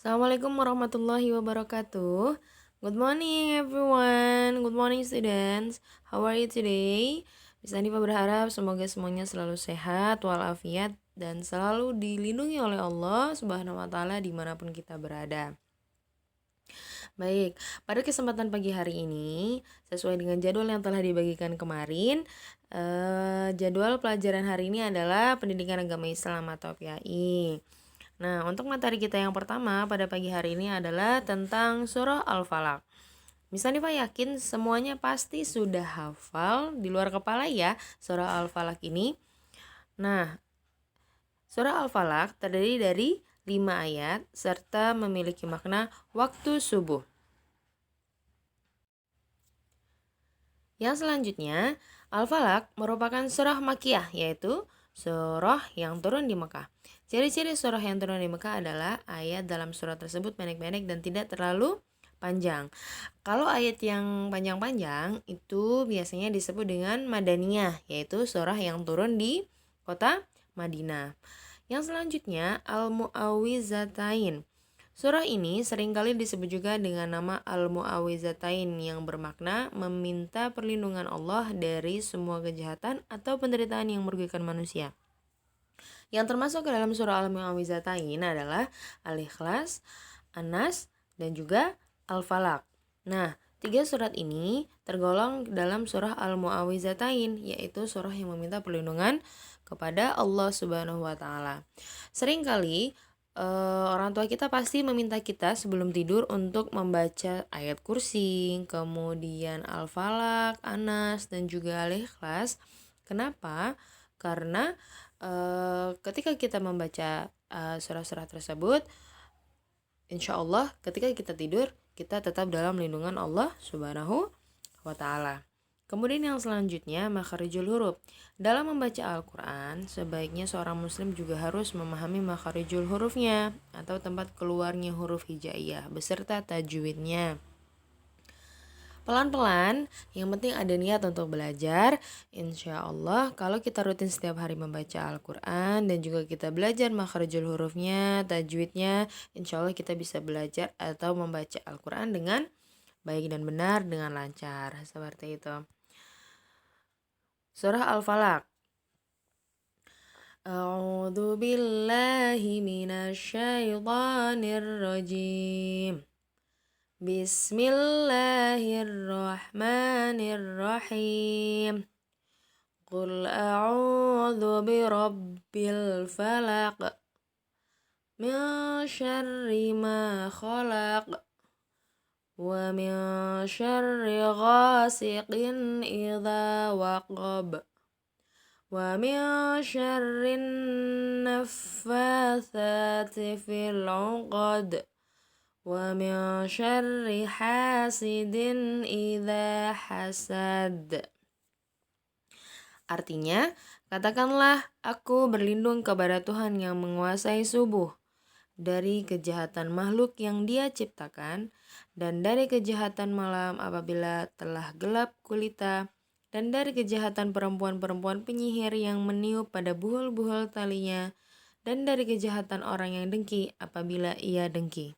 Assalamualaikum warahmatullahi wabarakatuh. Good morning everyone. Good morning students. How are you today? Miss Hanifa berharap semoga semuanya selalu sehat walafiat dan selalu dilindungi oleh Allah Subhanahu wa taala dimanapun kita berada. Baik, pada kesempatan pagi hari ini sesuai dengan jadwal yang telah dibagikan kemarin, jadwal pelajaran hari ini adalah Pendidikan Agama Islam atau PAI. Nah, untuk materi kita yang pertama pada pagi hari ini adalah tentang surah Al-Falaq. Miss Hanifah yakin semuanya pasti sudah hafal di luar kepala ya surah Al-Falaq ini. Nah, surah Al-Falaq terdiri dari 5 ayat serta memiliki makna waktu subuh. Yang selanjutnya, Al-Falaq merupakan surah Makkiyah, yaitu surah yang turun di Mekah. Ciri-ciri surah yang turun di Mekah adalah ayat dalam surah tersebut pendek-pendek dan tidak terlalu panjang. Kalau ayat yang panjang-panjang itu biasanya disebut dengan Madaniyah, yaitu surah yang turun di kota Madinah. Yang selanjutnya, Al-Mu'awwizatain. Surah ini seringkali disebut juga dengan nama Al-Mu'awwizatain yang bermakna meminta perlindungan Allah dari semua kejahatan atau penderitaan yang merugikan manusia. Yang termasuk ke dalam surah Al-Mu'awwizatain adalah Al-Ikhlas, An-Nas, dan juga Al-Falaq. Nah, 3 surat ini tergolong dalam surah Al-Mu'awwizatain, yaitu surah yang meminta perlindungan kepada Allah Subhanahu wa taala. Seringkali orang tua kita pasti meminta kita sebelum tidur untuk membaca ayat kursi, kemudian Al-Falaq, An-Nas, dan juga Al-Ikhlas. Kenapa? Karena ketika kita membaca surah-surah tersebut, insya Allah ketika kita tidur kita tetap dalam lindungan Allah Subhanahu wa taala. Kemudian yang selanjutnya makharijul huruf. Dalam membaca Al-Quran, sebaiknya seorang muslim juga harus memahami makharijul hurufnya atau tempat keluarnya huruf hijaiyah beserta tajwidnya. Pelan-pelan, yang penting ada niat untuk belajar. Insya Allah kalau kita rutin setiap hari membaca Al-Quran dan juga kita belajar makharijul hurufnya, tajwidnya, insya Allah kita bisa belajar atau membaca Al-Quran dengan baik dan benar, dengan lancar. Seperti itu. Surah Al-Falaq. A'udzu billahi minasyaitonir rajim. Bismillahirrahmanirrahim. Qul a'udzu birabbil falaq. Min syarri ma khalaq. Wa min syarri ghasiqin idza waqab. Wa min syarrin naffatsati fil 'uqad. Wa min syarri hasidin idza hasad. Artinya, katakanlah aku berlindung kepada Tuhan yang menguasai subuh, dari kejahatan makhluk yang Dia ciptakan, dan dari kejahatan malam apabila telah gelap gulita, dan dari kejahatan perempuan-perempuan penyihir yang meniup pada buhul-buhul talinya, dan dari kejahatan orang yang dengki apabila ia dengki.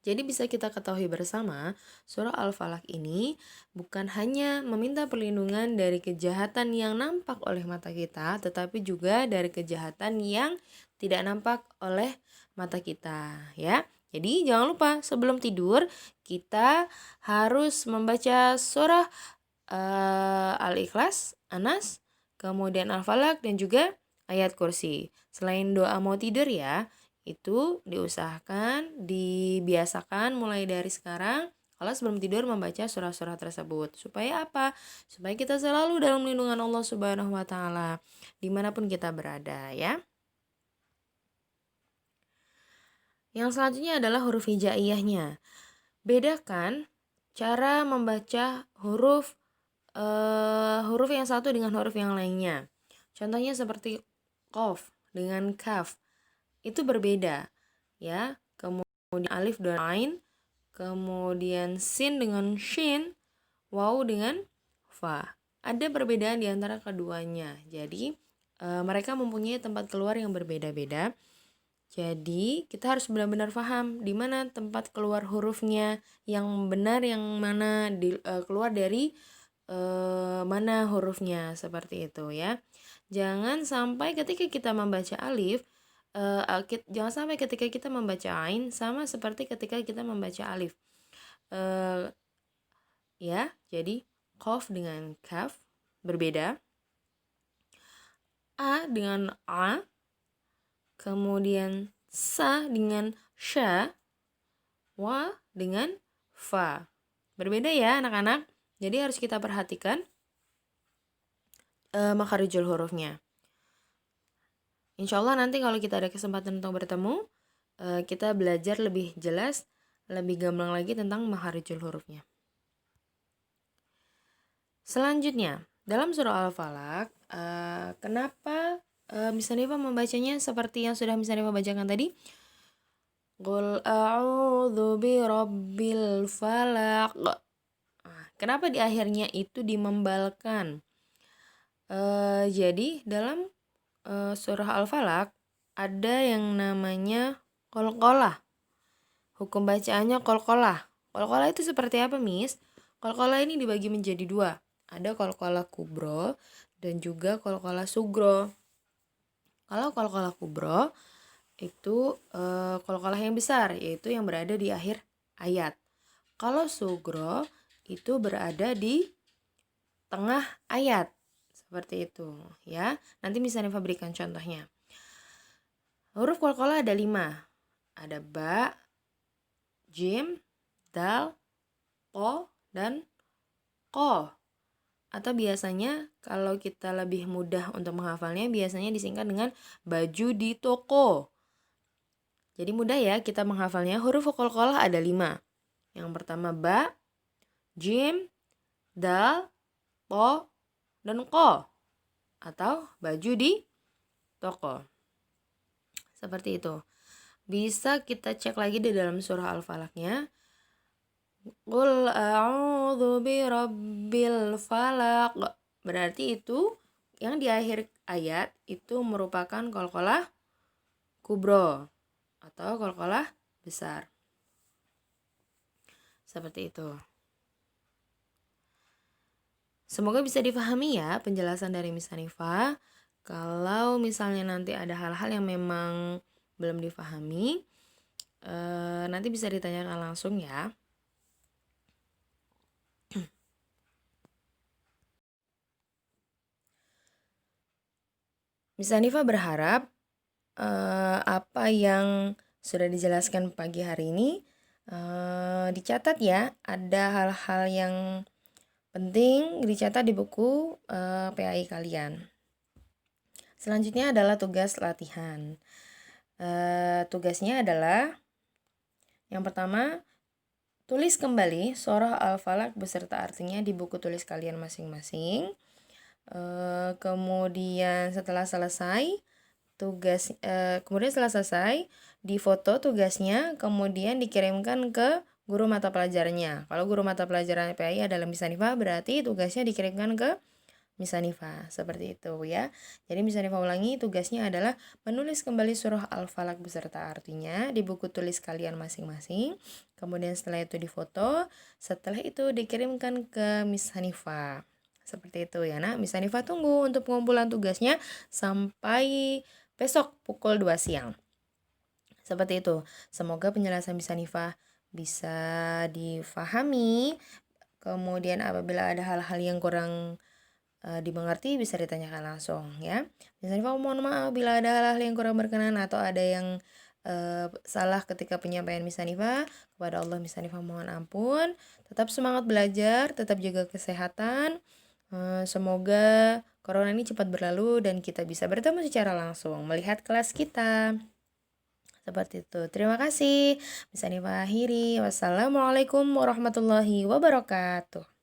Jadi bisa kita ketahui bersama, surah Al-Falaq ini bukan hanya meminta perlindungan dari kejahatan yang nampak oleh mata kita, tetapi juga dari kejahatan yang tidak nampak oleh mata kita, ya. Jadi jangan lupa sebelum tidur kita harus membaca surah Al-Ikhlas, An-Nas, kemudian Al-Falaq dan juga ayat kursi. Selain doa mau tidur ya, itu diusahakan, dibiasakan mulai dari sekarang kalau sebelum tidur membaca surah-surah tersebut. Supaya apa? Supaya kita selalu dalam lindungan Allah Subhanahu wa taala dimanapun kita berada, ya. Yang selanjutnya adalah huruf hijaiyahnya. Bedakan cara membaca huruf yang satu dengan huruf yang lainnya. Contohnya seperti qaf dengan kaf. Itu berbeda, ya. Kemudian alif dan ain, kemudian sin dengan shin, waw dengan fa. Ada perbedaan di antara keduanya. Jadi mereka mempunyai tempat keluar yang berbeda-beda. Jadi kita harus benar-benar paham di mana tempat keluar hurufnya yang benar, yang mana keluar dari mana hurufnya, seperti itu ya. Jangan sampai ketika kita membaca alif, jangan sampai ketika kita membaca ain sama seperti ketika kita membaca alif. Ya, jadi qaf dengan kaf berbeda, a dengan a, kemudian sa dengan sya, wa dengan fa. Berbeda ya anak-anak. Jadi harus kita perhatikan makharijul hurufnya. Insya Allah nanti kalau kita ada kesempatan untuk bertemu, kita belajar lebih jelas, lebih gamblang lagi tentang makharijul hurufnya. Selanjutnya, dalam surah Al-Falaq, kenapa Miss Hanifah membacanya seperti yang sudah Miss Hanifah bacakan tadi? Qul a'udzu birabbil falaq. Kenapa di akhirnya itu dimembalkan? Jadi dalam surah Al-Falaq ada yang namanya qalqalah. Hukum bacaannya qalqalah. Qalqalah itu seperti apa, Miss? Qalqalah ini dibagi menjadi dua. Ada qalqalah kubro dan juga qalqalah sugro. Kalau qalqalah kubro itu qalqalah yang besar, yaitu yang berada di akhir ayat. Kalau sugro itu berada di tengah ayat. Seperti itu ya. Nanti bisa Hanifah berikan contohnya. Huruf qalqalah ada 5. Ada ba, jim, dal, ko, dan ko. Atau biasanya kalau kita lebih mudah untuk menghafalnya, biasanya disingkat dengan baju di toko. Jadi mudah ya kita menghafalnya. Huruf qalqalah ada 5. Yang pertama ba, jim, dal, ko, dan ko. Atau baju di toko. Seperti itu. Bisa kita cek lagi di dalam surah Al-Falaqnya. Qul a'udzu birabbil falaq. Berarti itu yang di akhir ayat itu merupakan qalqalah kubro atau qalqalah besar. Seperti itu. Semoga bisa dipahami ya penjelasan dari Miss Hanifah. Kalau misalnya nanti ada hal-hal yang memang belum dipahami, nanti bisa ditanyakan langsung ya. Miss Hanifah berharap apa yang sudah dijelaskan pagi hari ini dicatat ya. Ada hal-hal yang penting dicatat di buku PAI kalian. Selanjutnya adalah tugas latihan. Tugasnya adalah yang pertama, tulis kembali surah Al-Falaq beserta artinya di buku tulis kalian masing-masing. Kemudian setelah selesai difoto tugasnya, kemudian dikirimkan ke guru mata pelajarannya. Kalau guru mata pelajaran PAI adalah Miss Hanifah, berarti tugasnya dikirimkan ke Miss Hanifah. Seperti itu ya. Jadi Miss Hanifah ulangi, tugasnya adalah menulis kembali surah Al-Falaq beserta artinya di buku tulis kalian masing-masing. Kemudian setelah itu difoto, setelah itu dikirimkan ke Miss Hanifah. Seperti itu ya nak. Miss Hanifah tunggu untuk pengumpulan tugasnya sampai besok pukul 2 siang. Seperti itu. Semoga penjelasan Miss Hanifah bisa difahami. Kemudian apabila ada hal-hal yang kurang dimengerti bisa ditanyakan langsung ya. Miss Hanifah mohon maaf bila ada hal-hal yang kurang berkenan atau ada yang salah ketika penyampaian Miss Hanifah. Kepada Allah Miss Hanifah mohon ampun. Tetap semangat belajar, tetap jaga kesehatan. Semoga corona ini cepat berlalu dan kita bisa bertemu secara langsung, melihat kelas kita. Seperti itu. Terima kasih. Miss Hanifah akhiri. Wassalamualaikum warahmatullahi wabarakatuh.